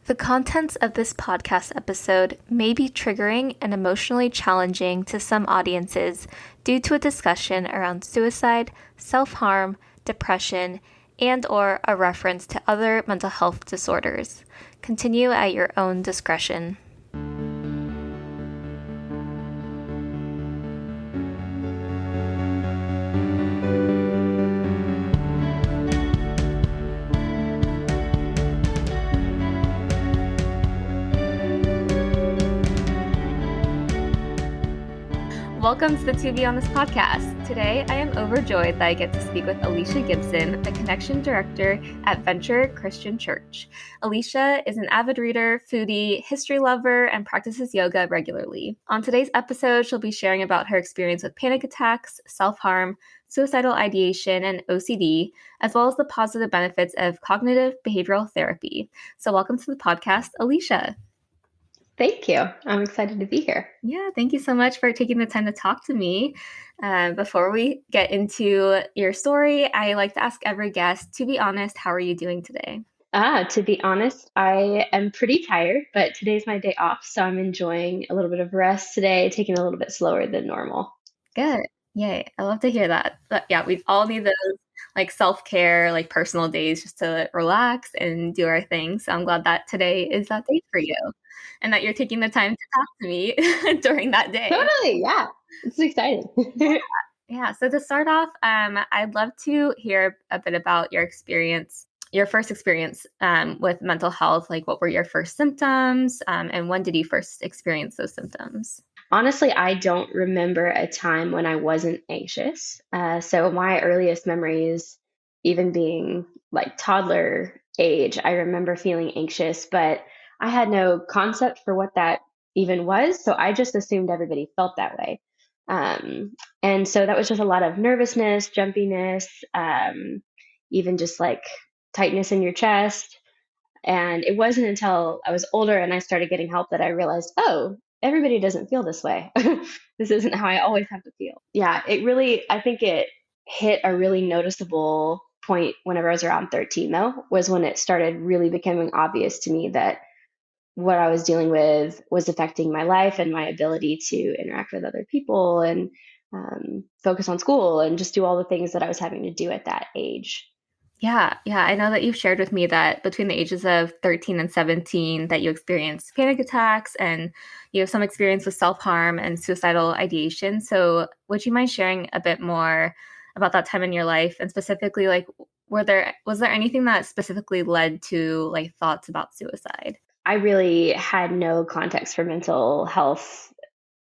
The contents of this podcast episode may be triggering and emotionally challenging to some audiences due to a discussion around suicide, self-harm, depression, and/or a reference to other mental health disorders. Continue at your own discretion. Welcome to the To Be Honest podcast. Today, I am overjoyed that I get to speak with Alisha Gibson, the Connection Director at Venture Christian Church. Alisha is an avid reader, foodie, history lover, and practices yoga regularly. On today's episode, she'll be sharing about her experience with panic attacks, self-harm, suicidal ideation, and OCD, as well as the positive benefits of cognitive behavioral therapy. So welcome to the podcast, Alisha. Thank you. I'm excited to be here. Yeah, thank you so much for taking the time to talk to me. Before we get into your story, I like to ask every guest, to be honest, how are you doing today? To be honest, I am pretty tired, but today's my day off, so I'm enjoying a little bit of rest today, taking it a little bit slower than normal. Good. Yay. I love to hear that. But yeah, we all need those like self-care, like personal days just to relax and do our thing. So I'm glad that today is that day for you and that you're taking the time to talk to me during that day. Totally, yeah. It's exciting. Yeah. So to start off, I'd love to hear a bit about your experience, your first experience with mental health. Like, what were your first symptoms, and when did you first experience those symptoms? Honestly, I don't remember a time when I wasn't anxious. So my earliest memories, even being like toddler age, I remember feeling anxious, but I had no concept for what that even was. So I just assumed everybody felt that way. And so that was just a lot of nervousness, jumpiness, even just like tightness in your chest. And it wasn't until I was older and I started getting help that I realized, oh, everybody doesn't feel this way. This isn't how I always have to feel. Yeah, I think it hit a really noticeable point whenever I was around 13, though, was when it started really becoming obvious to me that what I was dealing with was affecting my life and my ability to interact with other people and focus on school and just do all the things that I was having to do at that age. Yeah, I know that you've shared with me that between the ages of 13 and 17 that you experienced panic attacks and you have some experience with self-harm and suicidal ideation. So would you mind sharing a bit more about that time in your life and specifically like was there anything that specifically led to like thoughts about suicide? I really had no context for mental health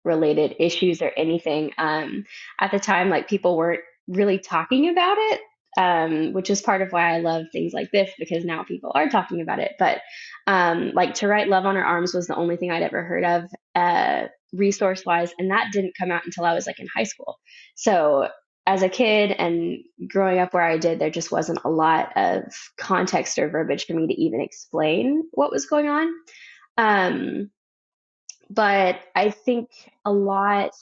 related issues or anything. At the time, like people weren't really talking about it, which is part of why I love things like this because now people are talking about it. But like to write Love on Our Arms was the only thing I'd ever heard of resource wise. And that didn't come out until I was like in high school. So as a kid and growing up where I did, there just wasn't a lot of context or verbiage for me to even explain what was going on. But I think a lot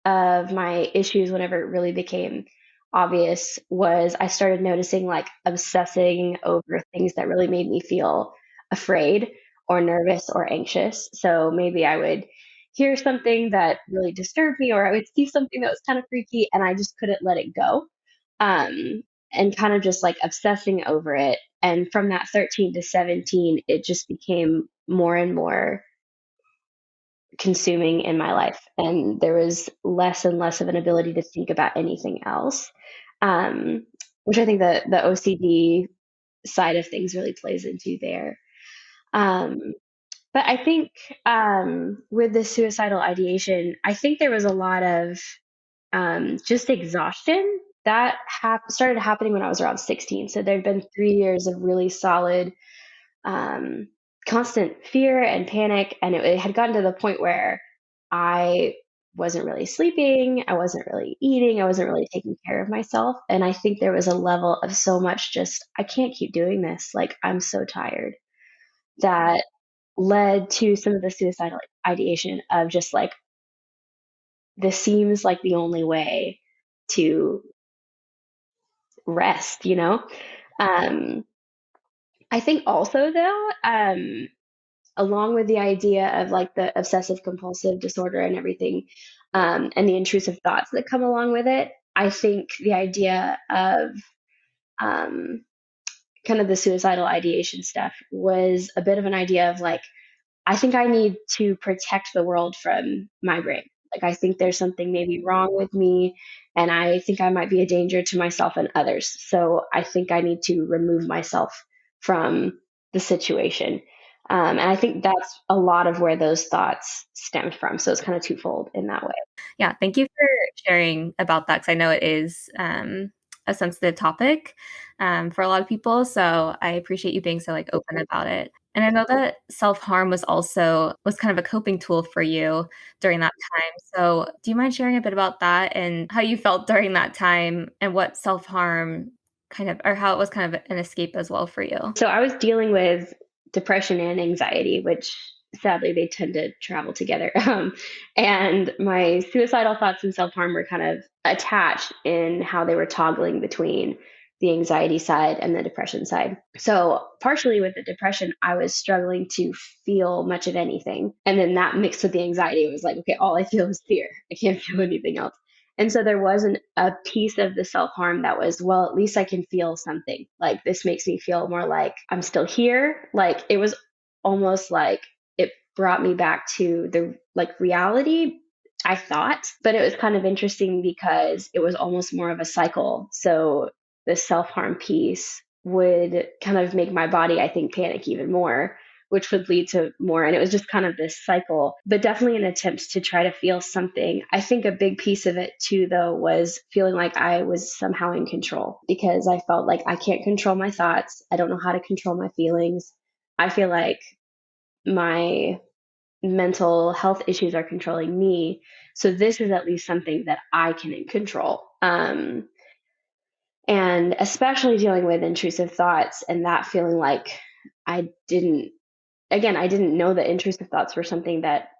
of my issues, whenever it really became obvious, was I started noticing like obsessing over things that really made me feel afraid or nervous or anxious. So maybe I would hear something that really disturbed me, or I would see something that was kind of freaky and I just couldn't let it go. And kind of just like obsessing over it. And from that 13 to 17, it just became more and more consuming in my life, and there was less and less of an ability to think about anything else, which I think the OCD side of things really plays into there. Um, but I think with the suicidal ideation, I think there was a lot of just exhaustion that started happening when I was around 16. So there'd been 3 years of really solid um, constant fear and panic. And it had gotten to the point where I wasn't really sleeping, I wasn't really eating, I wasn't really taking care of myself. And I think there was a level of so much just, I can't keep doing this. Like, I'm so tired, that led to some of the suicidal ideation of just like, this seems like the only way to rest, you know? Um, I think also though, along with the idea of like the obsessive compulsive disorder and everything, and the intrusive thoughts that come along with it, I think the idea of um, kind of the suicidal ideation stuff was a bit of an idea of like, I think I need to protect the world from my brain. Like, I think there's something maybe wrong with me, and I think I might be a danger to myself and others. So I think I need to remove myself from the situation. And I think that's a lot of where those thoughts stemmed from. So it's kind of twofold in that way. Yeah, thank you for sharing about that because I know it is a sensitive topic for a lot of people. So I appreciate you being so like open about it. And I know that self-harm was kind of a coping tool for you during that time. So do you mind sharing a bit about that and how you felt during that time and what self-harm kind of, or how it was kind of an escape as well for you? So I was dealing with depression and anxiety, which sadly they tend to travel together. And my suicidal thoughts and self harm were kind of attached in how they were toggling between the anxiety side and the depression side. So, partially with the depression, I was struggling to feel much of anything. And then that mixed with the anxiety, it was like, okay, all I feel is fear. I can't feel anything else. And so there wasn't a piece of the self harm that was, well, at least I can feel something. Like this makes me feel more like I'm still here. Like it was almost like it brought me back to the like reality, I thought. But it was kind of interesting because it was almost more of a cycle. So the self harm piece would kind of make my body, I think, panic even more, which would lead to more. And it was just kind of this cycle, but definitely an attempt to try to feel something. I think a big piece of it too, though, was feeling like I was somehow in control because I felt like I can't control my thoughts. I don't know how to control my feelings. I feel like my mental health issues are controlling me. So this is at least something that I can control. And especially dealing with intrusive thoughts and that feeling like I didn't I didn't know that intrusive thoughts were something that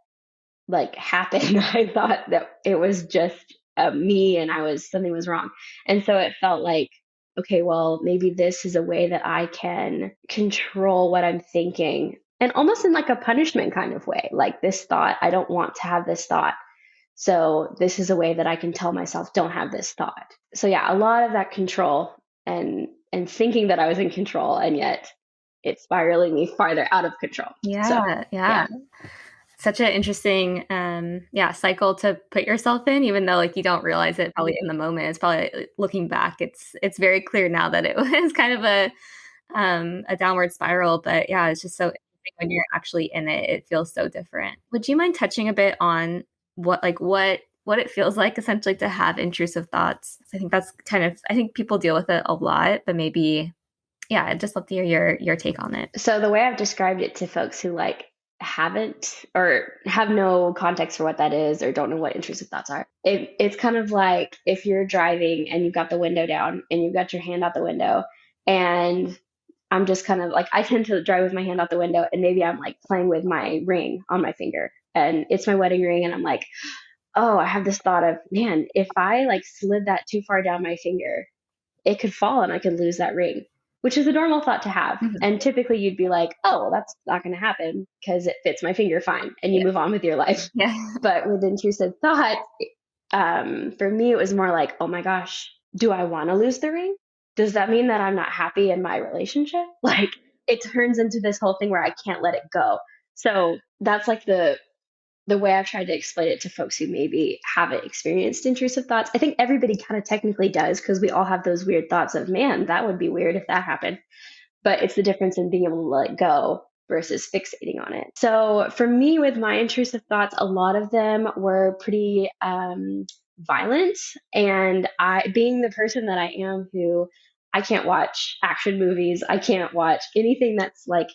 like happened. I thought that it was just me and something was wrong. And so it felt like, okay, well, maybe this is a way that I can control what I'm thinking and almost in like a punishment kind of way. Like this thought, I don't want to have this thought. So this is a way that I can tell myself, don't have this thought. So yeah, a lot of that control and thinking that I was in control and yet it's spiraling me farther out of control. So Yeah, yeah. yeah. Such an interesting cycle to put yourself in, even though like you don't realize it probably in the moment. It's probably looking back, it's very clear now that it was kind of a downward spiral. But yeah, it's just so interesting when you're actually in it, it feels so different. Would you mind touching a bit on what it feels like essentially to have intrusive thoughts? I think that's kind of I think people deal with it a lot, but maybe yeah, I'd just love to hear your take on it. So the way I've described it to folks who like haven't or have no context for what that is or don't know what intrusive thoughts are, it's kind of like if you're driving and you've got the window down and you've got your hand out the window and I'm just kind of like I tend to drive with my hand out the window and maybe I'm like playing with my ring on my finger and it's my wedding ring and I'm like, oh, I have this thought of, man, if I like slid that too far down my finger, it could fall and I could lose that ring, which is a normal thought to have. Mhm. And typically you'd be like, oh, well, that's not going to happen because it fits my finger fine. And you Yeah. move on with your life. Yeah. But with intrusive thoughts, for me, it was more like, oh my gosh, do I want to lose the ring? Does that mean that I'm not happy in my relationship? Like it turns into this whole thing where I can't let it go. So that's like the way I've tried to explain it to folks who maybe haven't experienced intrusive thoughts. I think everybody kind of technically does because we all have those weird thoughts of, man, that would be weird if that happened. But it's the difference in being able to let go versus fixating on it. So for me, with my intrusive thoughts, a lot of them were pretty violent. And being the person that I am who I can't watch action movies, I can't watch anything that's like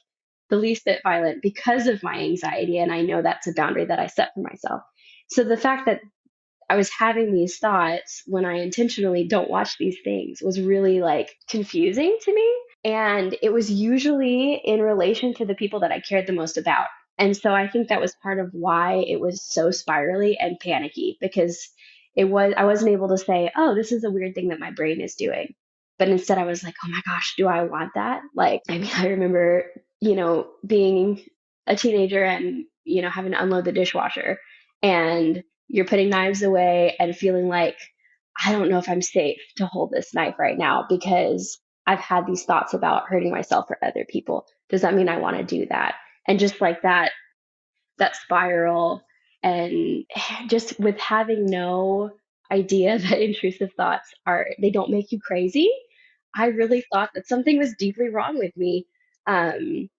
the least bit violent because of my anxiety. And I know that's a boundary that I set for myself. So the fact that I was having these thoughts when I intentionally don't watch these things was really like confusing to me. And it was usually in relation to the people that I cared the most about. And so I think that was part of why it was so spirally and panicky because I wasn't able to say, oh, this is a weird thing that my brain is doing. But instead I was like, oh my gosh, do I want that? Like, I mean, I remember, being a teenager and, having to unload the dishwasher and you're putting knives away and feeling like, I don't know if I'm safe to hold this knife right now because I've had these thoughts about hurting myself or other people. Does that mean I want to do that? And just like that spiral, and just with having no idea that intrusive thoughts they don't make you crazy, I really thought that something was deeply wrong with me. Um,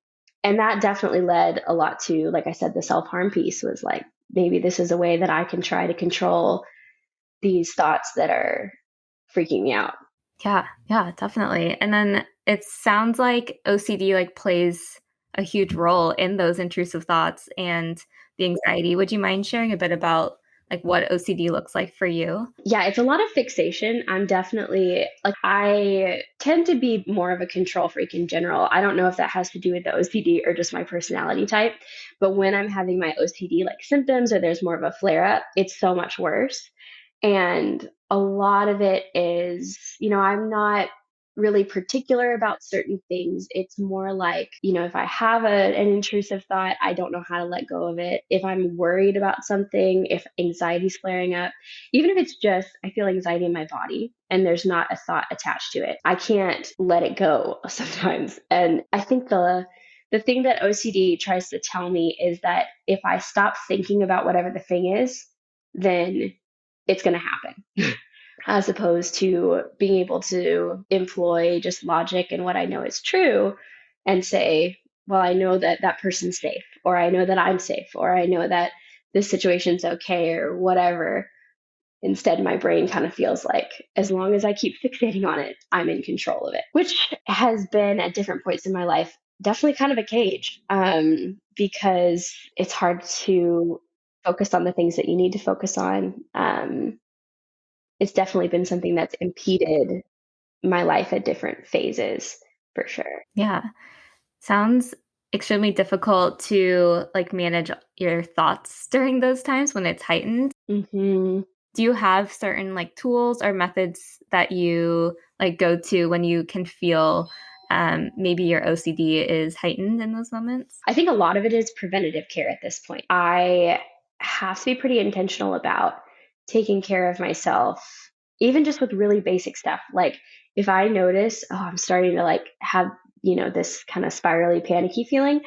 and that definitely led a lot to, like I said, the self-harm piece was like, maybe this is a way that I can try to control these thoughts that are freaking me out. Yeah, yeah, definitely. And then it sounds like OCD like plays a huge role in those intrusive thoughts and the anxiety. Would you mind sharing a bit about like what OCD looks like for you? Yeah, it's a lot of fixation. I'm definitely like, I tend to be more of a control freak in general. I don't know if that has to do with the OCD or just my personality type, but when I'm having my OCD like symptoms or there's more of a flare up, it's so much worse. And a lot of it is, I'm not really particular about certain things. It's more like, if I have an intrusive thought, I don't know how to let go of it. If I'm worried about something, if anxiety's flaring up, even if it's just I feel anxiety in my body and there's not a thought attached to it, I can't let it go sometimes. And I think the thing that OCD tries to tell me is that if I stop thinking about whatever the thing is, then it's going to happen. As opposed to being able to employ just logic and what I know is true and say, well, I know that that person's safe, or I know that I'm safe, or I know that this situation's okay, or whatever. Instead, my brain kind of feels like as long as I keep fixating on it, I'm in control of it, which has been at different points in my life definitely kind of a cage, because it's hard to focus on the things that you need to focus on. It's definitely been something that's impeded my life at different phases for sure. Yeah. Sounds extremely difficult to like manage your thoughts during those times when it's heightened. Hmm. Do you have certain like tools or methods that you like go to when you can feel maybe your OCD is heightened in those moments? I think a lot of it is preventative care at this point. I have to be pretty intentional about taking care of myself, even just with really basic stuff. Like if I notice, oh, I'm starting to like have, this kind of spirally panicky feeling,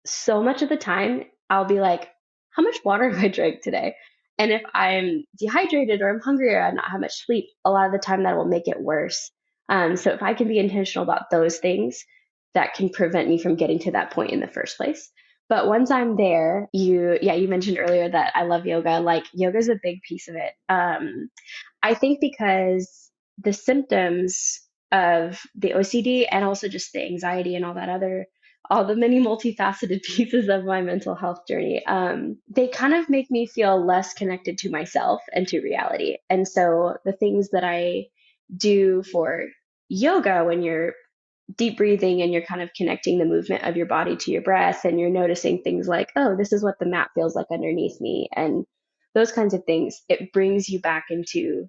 so much of the time I'll be like, how much water have I drank today? And if I'm dehydrated or I'm hungry or I not have much sleep, a lot of the time that will make it worse. So if I can be intentional about those things, that can prevent me from getting to that point in the first place. But once I'm there, you mentioned earlier that I love yoga. Like yoga is a big piece of it. I think because the symptoms of the OCD and also just the anxiety and all the many multifaceted pieces of my mental health journey, they kind of make me feel less connected to myself and to reality. And so the things that I do for yoga, when you're deep breathing and you're kind of connecting the movement of your body to your breath and you're noticing things like, oh, this is what the mat feels like underneath me. And those kinds of things, it brings you back into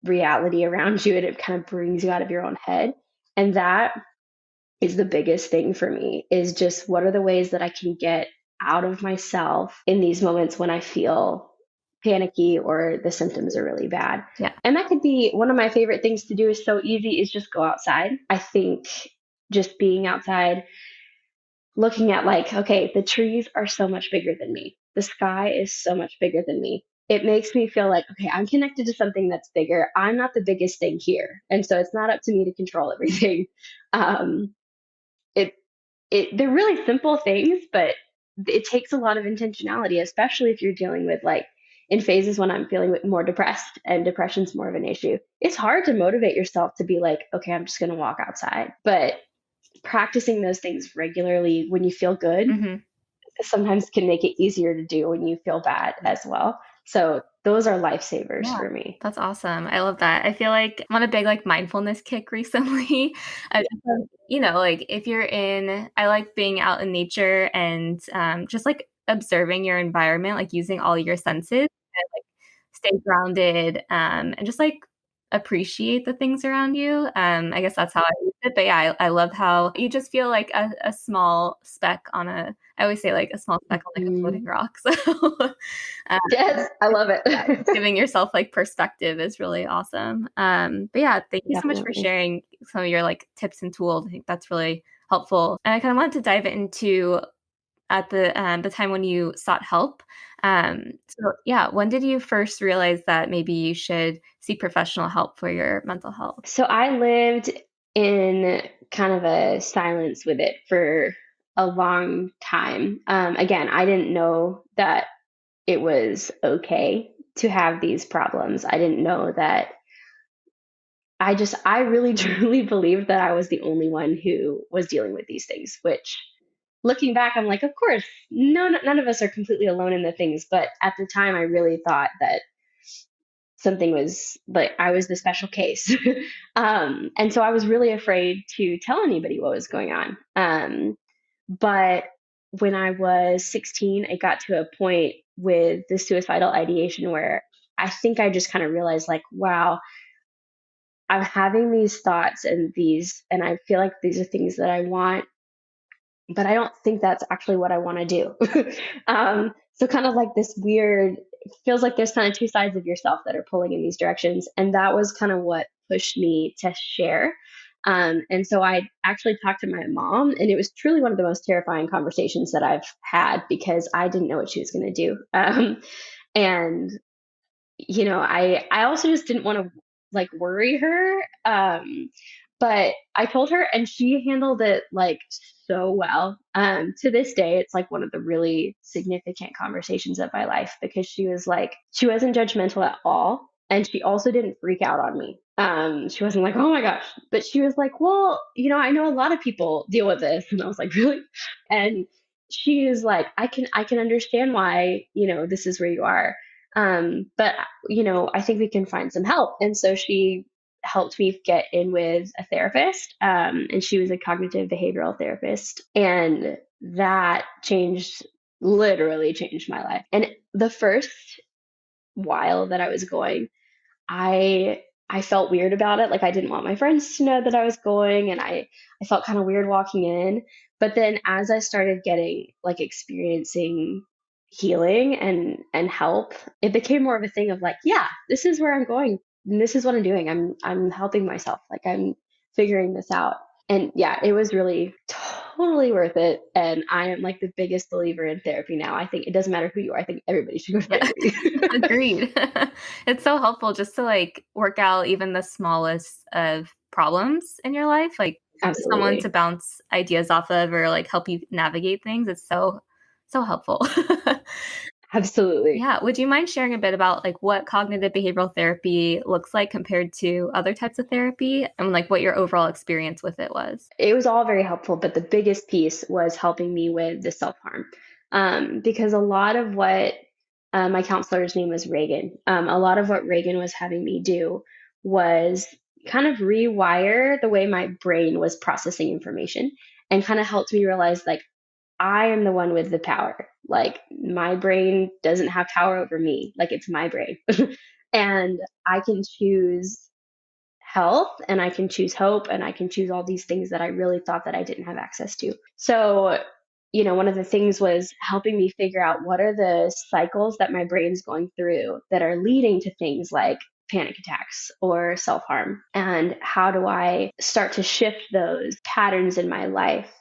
reality around you and it kind of brings you out of your own head. And that is the biggest thing for me, is just what are the ways that I can get out of myself in these moments when I feel panicky or the symptoms are really bad. Yeah. And that could be one of my favorite things to do, is so easy, is just go outside. I think just being outside, looking at like, okay, the trees are so much bigger than me. The sky is so much bigger than me. It makes me feel like, okay, I'm connected to something that's bigger. I'm not the biggest thing here. And so it's not up to me to control everything. Um, it, they're really simple things, but it takes a lot of intentionality, especially if you're dealing with like in phases when I'm feeling more depressed and depression's more of an issue. It's hard to motivate yourself to be like, okay, I'm just going to walk outside. But practicing those things regularly when you feel good Hmm. sometimes can make it easier to do when you feel bad as well. So those are lifesavers Yeah, for me. that's awesome. I love that. I feel like I'm on a big like mindfulness kick recently. I just, like if you're in, I like being out in nature and just like observing your environment, like using all your senses and like stay grounded and just like appreciate the things around you. I guess that's how I use it. But yeah, I love how you just feel like a small speck on I always say like a small speck on like a Mm. floating rock. So uh, Yes, I love it. yeah, just giving yourself like perspective is really awesome. But yeah, thank you so much for Definitely. sharing some of your like tips and tools. I think that's really helpful. And I kind of wanted to dive into at the time when you sought help. So yeah, when did you first realize that maybe you should seek professional help for your mental health? So I lived in kind of a silence with it for a long time. Again, I didn't know that it was okay to have these problems. I didn't know that I really truly believed that I was the only one who was dealing with these things, which looking back, I'm like, of course, none of us are completely alone in the things. But at the time, I really thought that something was like I was the special case. And so I was really afraid to tell anybody what was going on. But when I was 16, it got to a point with the suicidal ideation where I think I just kind of realized, like, wow, I'm having these thoughts and I feel like these are things that I want, but I don't think that's actually what I want to do. So kind of like this weird, it feels like there's kind of two sides of yourself that are pulling in these directions. And that was kind of what pushed me to share. And so I actually talked to my mom, and it was truly one of the most terrifying conversations that I've had because I didn't know what she was going to do. And I also just didn't want to like worry her. But I told her and she handled it like so well. To this day, it's like one of the really significant conversations of my life because she wasn't judgmental at all. And she also didn't freak out on me. She wasn't like, oh my gosh, but she was like, well, I know a lot of people deal with this. And I was like, really? And she is like, I can understand why, this is where you are. But I think we can find some help. And so she helped me get in with a therapist, and she was a cognitive behavioral therapist, and that literally changed my life. And the first while that I was going, I I felt weird about it. Like I didn't want my friends to know that I was going, and I felt kind of weird walking in. But then as I started getting like experiencing healing and help, it became more of a thing of like, yeah, this is where I'm going. And this is what I'm doing. I'm helping myself. Like I'm figuring this out. And yeah, it was really totally worth it. And I am like the biggest believer in therapy now. I think it doesn't matter who you are. I think everybody should go to Yeah, therapy. agreed. It's so helpful just to like work out even the smallest of problems in your life, like someone to Absolutely. bounce ideas off of or like help you navigate things. It's so helpful. Absolutely. Yeah, would you mind sharing a bit about like what cognitive behavioral therapy looks like compared to other types of therapy and like what your overall experience with it was? It was all very helpful, but the biggest piece was helping me with the self harm. Because a lot of what my counselor's name was Reagan, a lot of what Reagan was having me do was kind of rewire the way my brain was processing information and kind of helped me realize like I am the one with the power. Like my brain doesn't have power over me, like it's my brain. And I can choose health and I can choose hope and I can choose all these things that I really thought that I didn't have access to. So, one of the things was helping me figure out what are the cycles that my brain's going through that are leading to things like panic attacks or self harm. And how do I start to shift those patterns in my life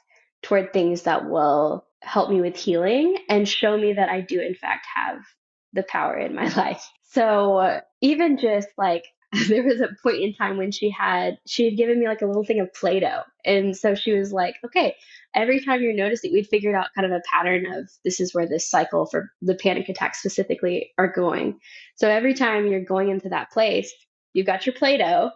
toward things that will help me with healing and show me that I do, in fact, have the power in my life. So, even just like there was a point in time when she had given me like a little thing of Play-Doh. And so she was like, okay, every time you're noticing, we'd figured out kind of a pattern of this is where this cycle for the panic attacks specifically are going. So every time you're going into that place, you've got your Play-Doh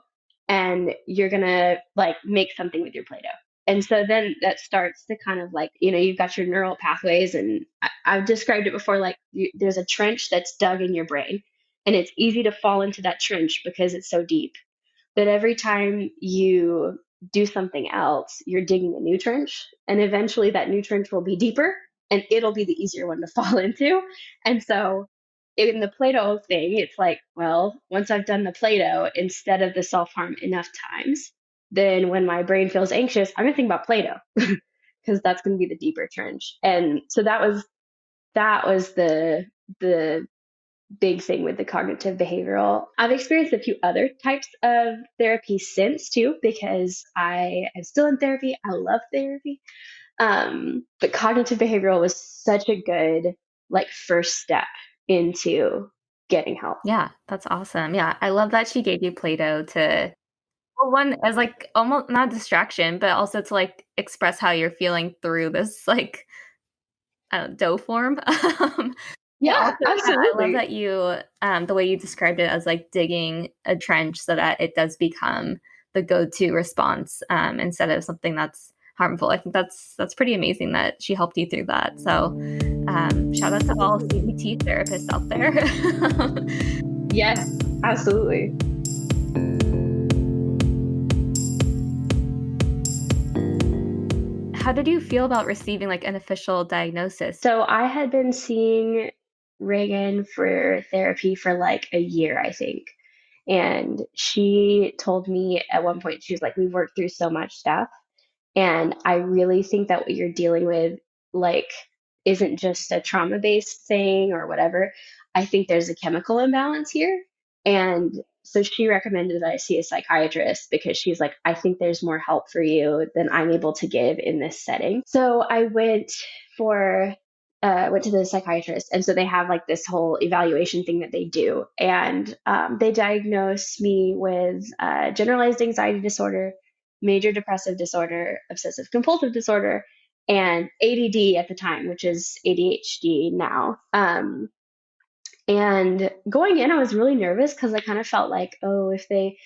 and you're gonna like make something with your Play-Doh. And so then that starts to kind of like, you've got your neural pathways, and I've described it before like there's a trench that's dug in your brain, and it's easy to fall into that trench because it's so deep. But every time you do something else, you're digging a new trench, and eventually that new trench will be deeper and it'll be the easier one to fall into. And so in the Play-Doh thing, it's like, well, once I've done the Play-Doh instead of the self-harm enough times, then when my brain feels anxious, I'm gonna think about Play-Doh because that's gonna be the deeper trench. And so that was the big thing with the cognitive behavioral. I've experienced a few other types of therapy since too, because I am still in therapy. I love therapy. But cognitive behavioral was such a good like first step into getting help. Yeah, that's awesome. Yeah, I love that she gave you Play-Doh to well, one as like almost not distraction, but also to like express how you're feeling through this like dough form. But Yeah, also, yeah, I love absolutely. that you the way you described it as like digging a trench so that it does become the go-to response instead of something that's harmful. I think that's pretty amazing that she helped you through that. So shout out to all CBT therapists out there. Yes, absolutely. How did you feel about receiving like an official diagnosis? So I had been seeing Reagan for therapy for like a year, I think. And she told me at one point, she was like, we've worked through so much stuff. And I really think that what you're dealing with, like, isn't just a trauma based thing or whatever. I think there's a chemical imbalance here. And so she recommended that I see a psychiatrist because she's like, I think there's more help for you than I'm able to give in this setting. So I for went to the psychiatrist, and so they have like this whole evaluation thing that they do, and they diagnosed me with generalized anxiety disorder, major depressive disorder, obsessive compulsive disorder, and ADD at the time, which is ADHD now. And going in, I was really nervous because I kind of felt like, oh, if they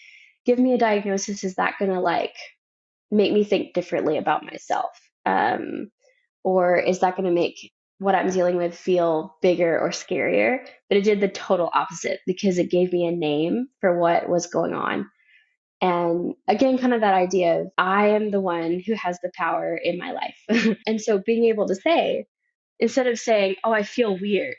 give me a diagnosis, is that going to like make me think differently about myself? Or is that going to make what I'm dealing with feel bigger or scarier? But it did the total opposite because it gave me a name for what was going on. And again, kind of that idea of I am the one who has the power in my life. And so being able to say, instead of saying, oh, I feel weird,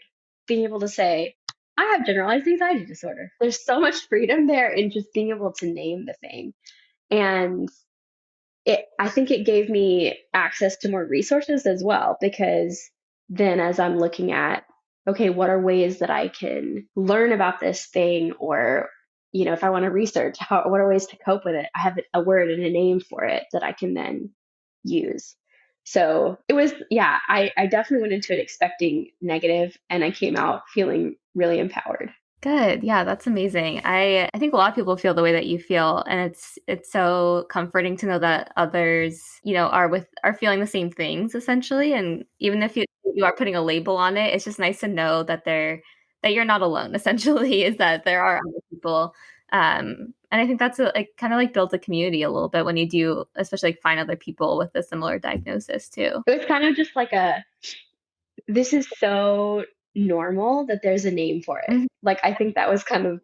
being able to say, I have generalized anxiety disorder. There's so much freedom there in just being able to name the thing. And I think it gave me access to more resources as well, because then as I'm looking at, okay, what are ways that I can learn about this thing, or if I want to research what are ways to cope with it, I have a word and a name for it that I can then use. So it was, yeah, I definitely went into it expecting negative, and I came out feeling really empowered. Good. Yeah, that's amazing. I think a lot of people feel the way that you feel, and it's so comforting to know that others, are feeling the same things essentially. And even if you are putting a label on it, it's just nice to know that that you're not alone. Essentially, is that there are other people. And I think that's like kind of like builds a community a little bit when you do, especially like find other people with a similar diagnosis too. It was kind of just like this is so normal that there's a name for it. Mhm. Like, I think that was kind of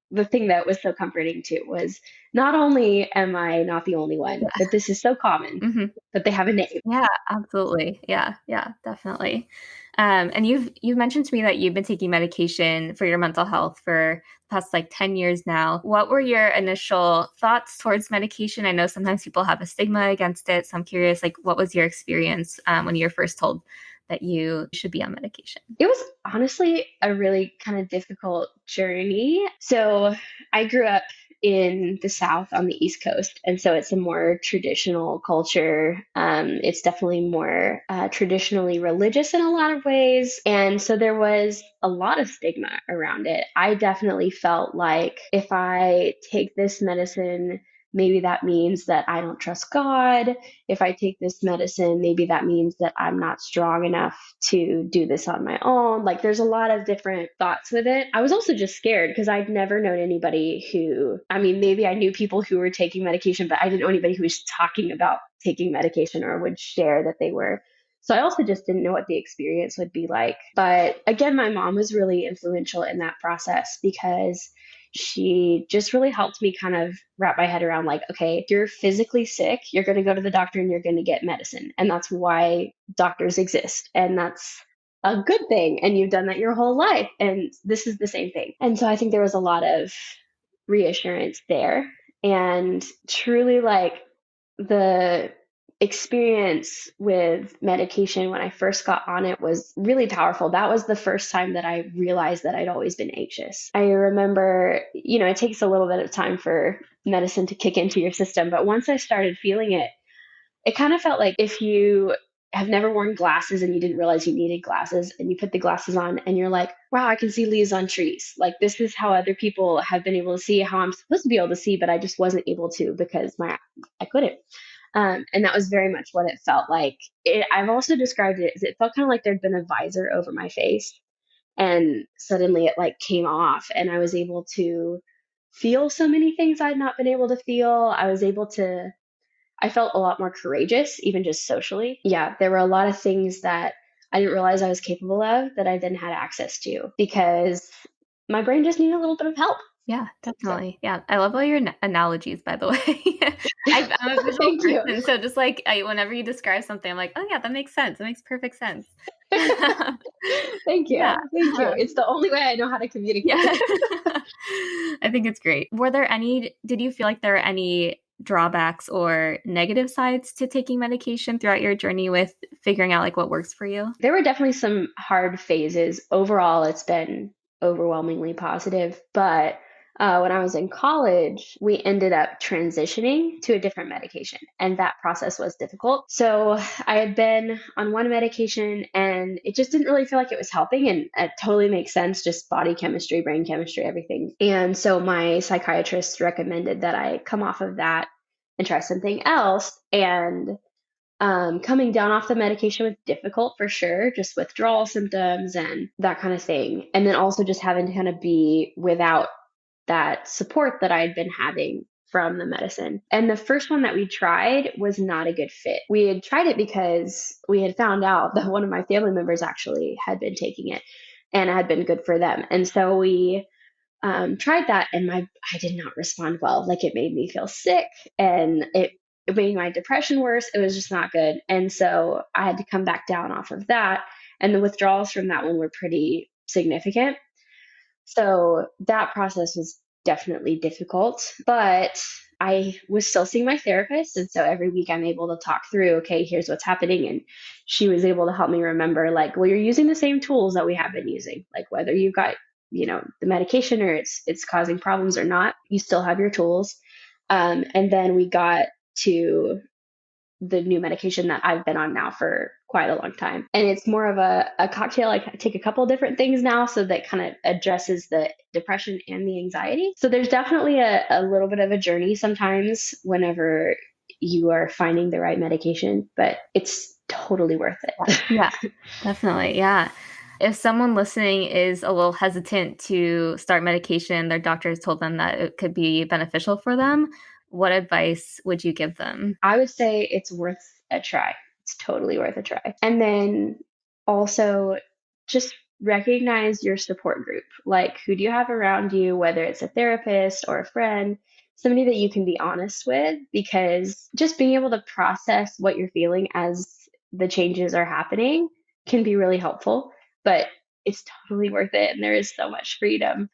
the thing that was so comforting too, was not only am I not the only one, but this is so common Mhm. that they have a name. Yeah, absolutely. Yeah, yeah, definitely. And you've mentioned to me that you've been taking medication for your mental health for the past like 10 years now. What were your initial thoughts towards medication? I know sometimes people have a stigma against it, so I'm curious, like, what was your experience when you were first told that you should be on medication? It was honestly a really kind of difficult journey. So I grew up in the South on the East Coast, and so it's a more traditional culture. It's definitely more traditionally religious in a lot of ways. And so there was a lot of stigma around it. I definitely felt like if I take this medicine, maybe that means that I don't trust God. If I take this medicine, maybe that means that I'm not strong enough to do this on my own. Like, there's a lot of different thoughts with it. I was also just scared because I'd never known anybody who, I mean, maybe I knew people who were taking medication, but I didn't know anybody who was talking about taking medication or would share that they were. So I also just didn't know what the experience would be like. But again, my mom was really influential in that process because she just really helped me kind of wrap my head around, like, okay, if you're physically sick, you're going to go to the doctor and you're going to get medicine. And that's why doctors exist. And that's a good thing and you've done that your whole life and this is the same thing. And so I think there was a lot of reassurance there, and truly like the experience with medication when I first got on it was really powerful. That was the first time that I realized that I'd always been anxious. I remember, it takes a little bit of time for medicine to kick into your system, but once I started feeling it, it kind of felt like if you have never worn glasses and you didn't realize you needed glasses and you put the glasses on and you're like, wow, I can see leaves on trees. Like this is how other people have been able to see, how I'm supposed to be able to see, but I just wasn't able to because I couldn't. And that was very much what it felt like. I've also described it as it felt kind of like there'd been a visor over my face, and suddenly it like came off, and I was able to feel so many things I'd not been able to feel. I felt a lot more courageous, even just socially. Yeah, there were a lot of things that I didn't realize I was capable of that I then had access to because my brain just needed a little bit of help. Yeah, definitely. Yeah, I love all your analogies, by the way. I'm a visual Thank you. person, so just like whenever you describe something, I'm like, oh yeah, that makes sense. That makes perfect sense. Thank you. Yeah. Thank you. It's the only way I know how to communicate. Yeah. I think it's great. Did you feel like there were any drawbacks or negative sides to taking medication throughout your journey with figuring out like what works for you? There were definitely some hard phases. Overall, it's been overwhelmingly positive. But when I was in college, we ended up transitioning to a different medication, and that process was difficult. So I had been on one medication, and it just didn't really feel like it was helping. And it totally makes sense, just body chemistry, brain chemistry, everything. And so my psychiatrist recommended that I come off of that and try something else. And coming down off the medication was difficult for sure, just withdrawal symptoms and that kind of thing. And then also just having to kind of be without that support that I had been having from the medicine. And the first one that we tried was not a good fit. We had tried it because we had found out that one of my family members actually had been taking it and it had been good for them. And so we tried that, and I did not respond well. Like it made me feel sick, and it made my depression worse. It was just not good. And so I had to come back down off of that. And the withdrawals from that one were pretty significant. So that process was definitely difficult, but I was still seeing my therapist. And so every week I'm able to talk through, okay, here's what's happening. And she was able to help me remember, like, well, you're using the same tools that we have been using. Like whether you've got, the medication or it's causing problems or not, you still have your tools. And then we got to the new medication that I've been on now for quite a long time. And it's more of a cocktail. I take a couple different things now, so that kind of addresses the depression and the anxiety. So there's definitely a little bit of a journey sometimes whenever you are finding the right medication, but it's totally worth it. Yeah, definitely. Yeah. If someone listening is a little hesitant to start medication, their doctor has told them that it could be beneficial for them, what advice would you give them? I would say it's worth a try. It's totally worth a try. And then also just recognize your support group. Like, who do you have around you, whether it's a therapist or a friend, somebody that you can be honest with, because just being able to process what you're feeling as the changes are happening can be really helpful, but it's totally worth it. And there is so much freedom.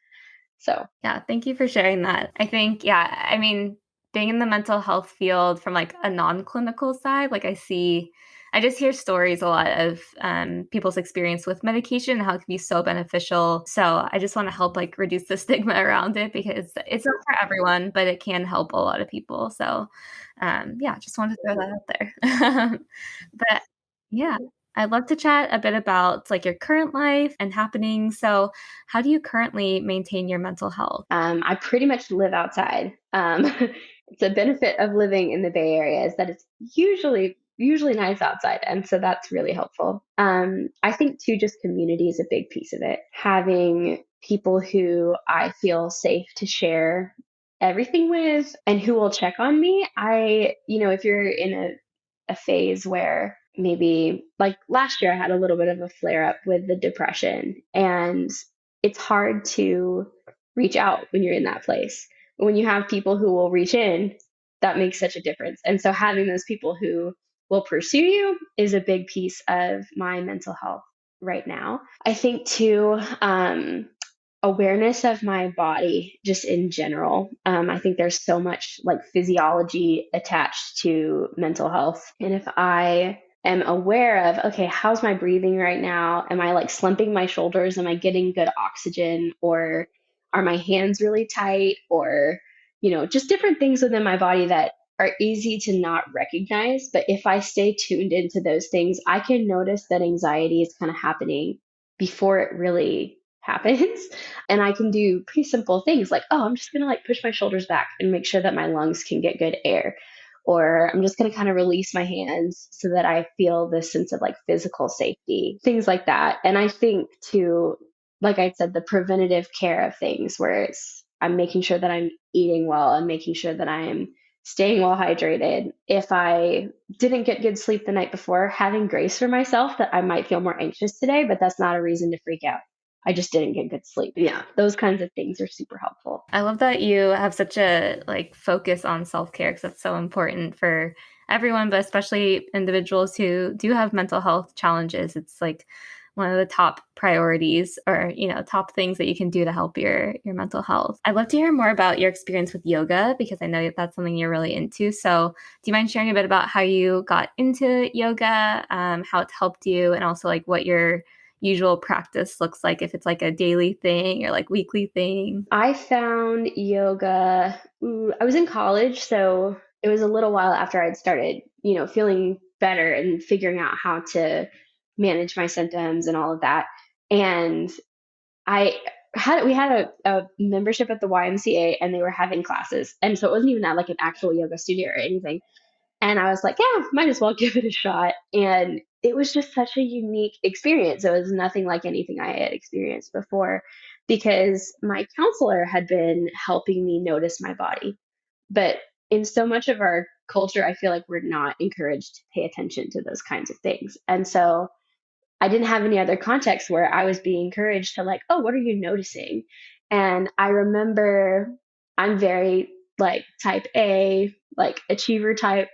So, yeah, thank you for sharing that. I think, I mean, being in the mental health field from like a non-clinical side, like I just hear stories a lot of people's experience with medication and how it can be so beneficial. So I just want to help like reduce the stigma around it, because it's not for everyone, but it can help a lot of people. So just wanted to throw that out there. But yeah, I'd love to chat a bit about like your current life and happenings. So how do you currently maintain your mental health? I pretty much live outside. It's a benefit of living in the Bay Area is that it's usually nice outside, and so that's really helpful. I think too, just community is a big piece of it. Having people who I feel safe to share everything with and who will check on me. If you're in a phase where maybe like last year I had a little bit of a flare up with the depression, and it's hard to reach out when you're in that place. But when you have people who will reach in, that makes such a difference. And so having those people who will pursue you is a big piece of my mental health. right now. I think too, awareness of my body just in general. I think there's so much like physiology attached to mental health. And if I am aware of, okay, how's my breathing right now? Am I like slumping my shoulders? Am I getting good oxygen? Or are my hands really tight? Or, just different things within my body that are easy to not recognize. But if I stay tuned into those things, I can notice that anxiety is kind of happening before it really happens. And I can do pretty simple things like, oh, I'm just going to like push my shoulders back and make sure that my lungs can get good air. Or I'm just going to kind of release my hands so that I feel this sense of like physical safety, things like that. And I think too, like I said, the preventative care of things where I'm making sure that I'm eating well and making sure that I'm staying well hydrated. If I didn't get good sleep the night before, having grace for myself that I might feel more anxious today, but that's not a reason to freak out. I just didn't get good sleep. Yeah, those kinds of things are super helpful. I love that you have such a like focus on self-care because that's so important for everyone, but especially individuals who do have mental health challenges. It's like one of the top priorities or, top things that you can do to help your mental health. I'd love to hear more about your experience with yoga because I know that's something you're really into. So do you mind sharing a bit about how you got into yoga, how it's helped you, and also like what your usual practice looks like, if it's like a daily thing or like weekly thing? I found yoga, I was in college, so it was a little while after I'd started, feeling better and figuring out how to manage my symptoms and all of that. And I we had a membership at the YMCA and they were having classes. And so it wasn't even at like an actual yoga studio or anything. And I was like, yeah, might as well give it a shot. And it was just such a unique experience. It was nothing like anything I had experienced before because my counselor had been helping me notice my body. But in so much of our culture, I feel like we're not encouraged to pay attention to those kinds of things. And so I didn't have any other context where I was being encouraged to like, oh, what are you noticing? And I remember I'm very like type A, like achiever type,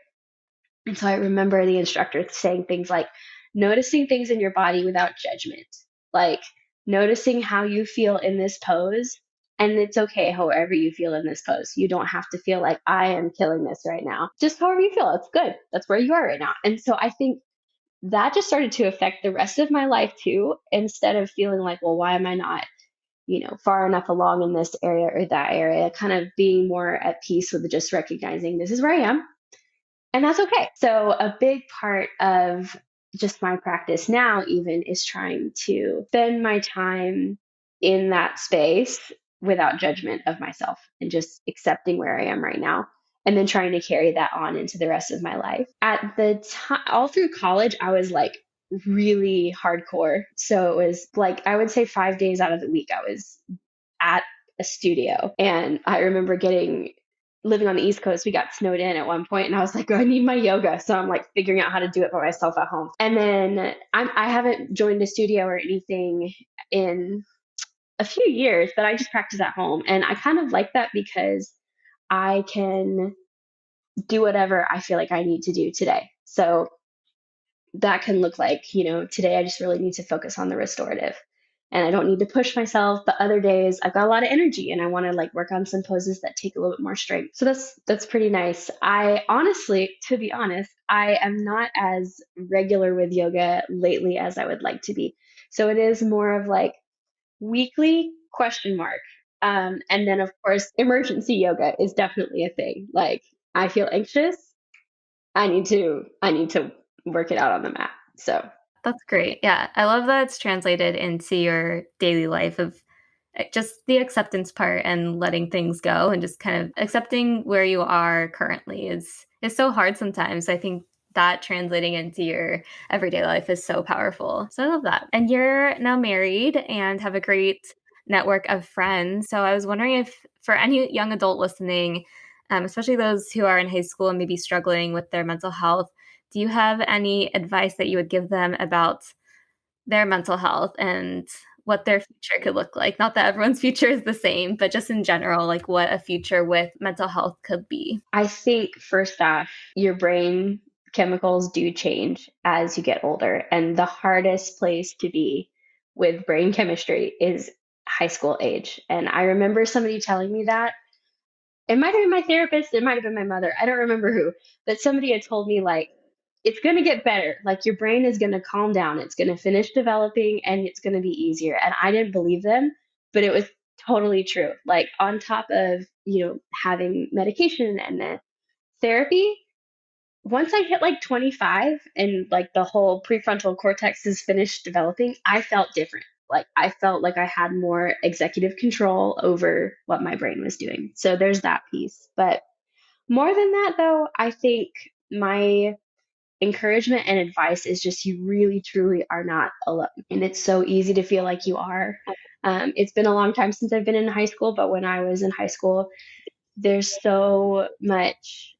and so I remember the instructor saying things like, noticing things in your body without judgment, like noticing how you feel in this pose. And it's okay however you feel in this pose. You don't have to feel like I am killing this right now. Just however you feel. It's good. That's where you are right now. And so I think that just started to affect the rest of my life too, instead of feeling like, well, why am I not, far enough along in this area or that area, kind of being more at peace with just recognizing this is where I am and that's okay. So, a big part of just my practice now, even, is trying to spend my time in that space without judgment of myself and just accepting where I am right now. And then trying to carry that on into the rest of my life. At the time, all through college, I was like really hardcore. So it was like, I would say 5 days out of the week, I was at a studio. And I remember living on the East Coast, we got snowed in at one point, and I was like, oh, I need my yoga. So I'm like figuring out how to do it by myself at home. And then I haven't joined a studio or anything in a few years, but I just practice at home. And I kind of like that because I can do whatever I feel like I need to do today. So that can look like, today I just really need to focus on the restorative and I don't need to push myself. But other days I've got a lot of energy and I want to like work on some poses that take a little bit more strength. So that's pretty nice. I honestly, to be honest, I am not as regular with yoga lately as I would like to be. So it is more of like weekly question mark. And then of course, emergency yoga is definitely a thing. Like I feel anxious. I need to work it out on the mat. So That's great. Yeah. I love that it's translated into your daily life of just the acceptance part and letting things go and just kind of accepting where you are currently is so hard sometimes. I think that translating into your everyday life is so powerful. So I love that. And you're now married and have a great network of friends. So I was wondering if for any young adult listening, especially those who are in high school and maybe struggling with their mental health, do you have any advice that you would give them about their mental health and what their future could look like? Not that everyone's future is the same, but just in general, like what a future with mental health could be. I think first off, your brain chemicals do change as you get older. And the hardest place to be with brain chemistry is high school age. And I remember somebody telling me that. It might have been my therapist, it might have been my mother. I don't remember who, but somebody had told me, like, it's going to get better. Like, your brain is going to calm down. It's going to finish developing and it's going to be easier. And I didn't believe them, but it was totally true. Like, on top of, having medication and the therapy, once I hit like 25 and like the whole prefrontal cortex is finished developing, I felt different. Like, I felt like I had more executive control over what my brain was doing. So there's that piece. But more than that, though, I think my encouragement and advice is just, you really truly are not alone. And it's so easy to feel like you are. It's been a long time since I've been in high school, but when I was in high school, there's so much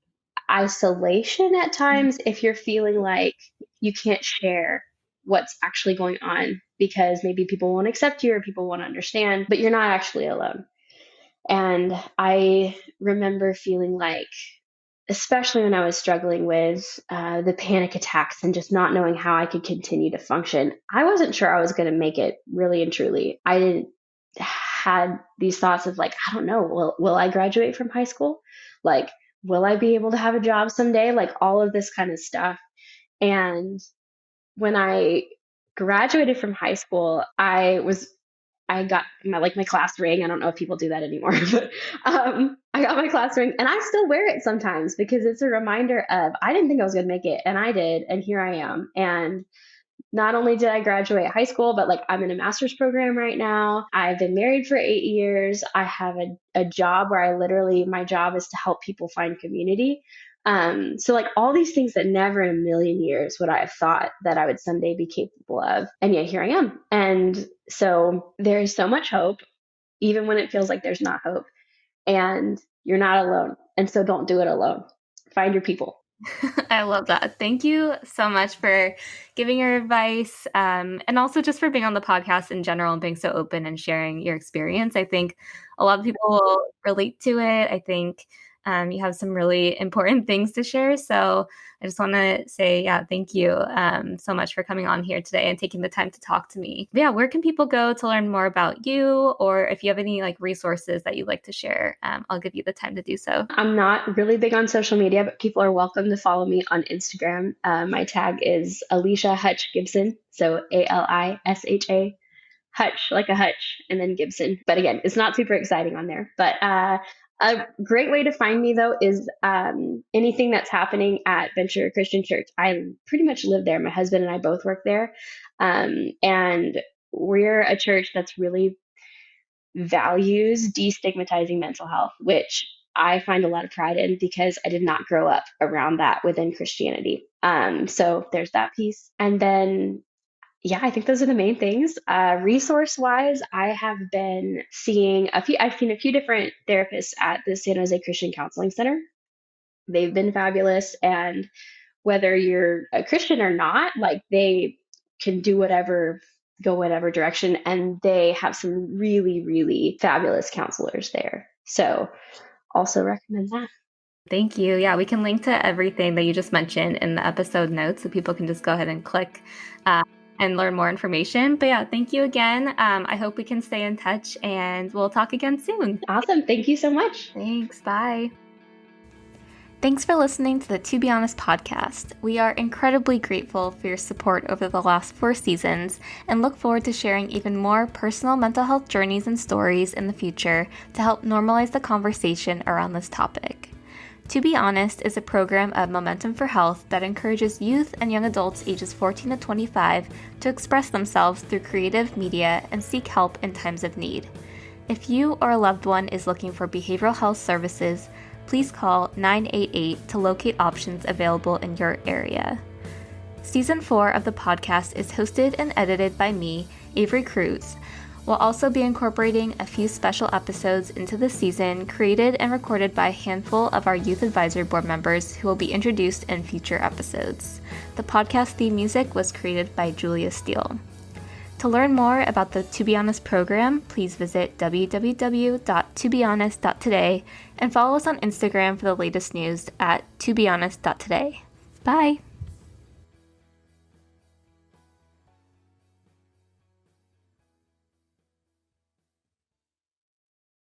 isolation at times if you're feeling like you can't share what's actually going on because maybe people won't accept you or people won't understand, but you're not actually alone. And I remember feeling like, especially when I was struggling with the panic attacks and just not knowing how I could continue to function, I wasn't sure I was going to make it, really and truly. I didn't had these thoughts of, like, I don't know, will I graduate from high school? Like, will I be able to have a job someday? Like, all of this kind of stuff. And when I graduated from high school, I got my class ring. I don't know if people do that anymore, but I got my class ring and I still wear it sometimes because it's a reminder of, I didn't think I was going to make it and I did. And here I am. And not only did I graduate high school, but like, I'm in a master's program right now. I've been married for 8 years. I have a job where my job is to help people find community. So like, all these things that never in a million years would I have thought that I would someday be capable of. And yet here I am. And so there is so much hope, even when it feels like there's not hope, and you're not alone. And so don't do it alone. Find your people. I love that. Thank you so much for giving your advice, and also just for being on the podcast in general and being so open and sharing your experience. I think a lot of people will relate to it. I think you have some really important things to share. So I just want to say, thank you so much for coming on here today and taking the time to talk to me. But where can people go to learn more about you? Or if you have any like resources that you'd like to share, I'll give you the time to do so. I'm not really big on social media, but people are welcome to follow me on Instagram. My tag is Alisha Hutch Gibson. So ALISHA Hutch, like a hutch, and then Gibson. But again, it's not super exciting on there. But a great way to find me, though, is anything that's happening at Venture Christian Church. I pretty much live there. My husband and I both work there. And we're a church that's really values destigmatizing mental health, which I find a lot of pride in because I did not grow up around that within Christianity. So there's that piece. And then I think those are the main things. Resource-wise, I've seen a few different therapists at the San Jose Christian Counseling Center. They've been fabulous. And whether you're a Christian or not, like, they can do go whatever direction. And they have some really, really fabulous counselors there. So also recommend that. Thank you. Yeah, we can link to everything that you just mentioned in the episode notes so people can just go ahead and click and learn more information. But thank you again. I hope we can stay in touch and we'll talk again soon. Awesome. Thank you so much. Thanks. Bye. Thanks for listening to the To Be Honest podcast. We are incredibly grateful for your support over the last 4 seasons and look forward to sharing even more personal mental health journeys and stories in the future to help normalize the conversation around this topic. To Be Honest is a program of Momentum for Health that encourages youth and young adults ages 14 to 25 to express themselves through creative media and seek help in times of need. If you or a loved one is looking for behavioral health services, please call 988 to locate options available in your area. Season 4 of the podcast is hosted and edited by me, Avery Cruz. We'll also be incorporating a few special episodes into the season created and recorded by a handful of our Youth Advisory Board members who will be introduced in future episodes. The podcast theme music was created by Julia Steele. To learn more about the To Be Honest program, please visit www.tobehonest.today and follow us on Instagram for the latest news at tobeHonest.today. Bye.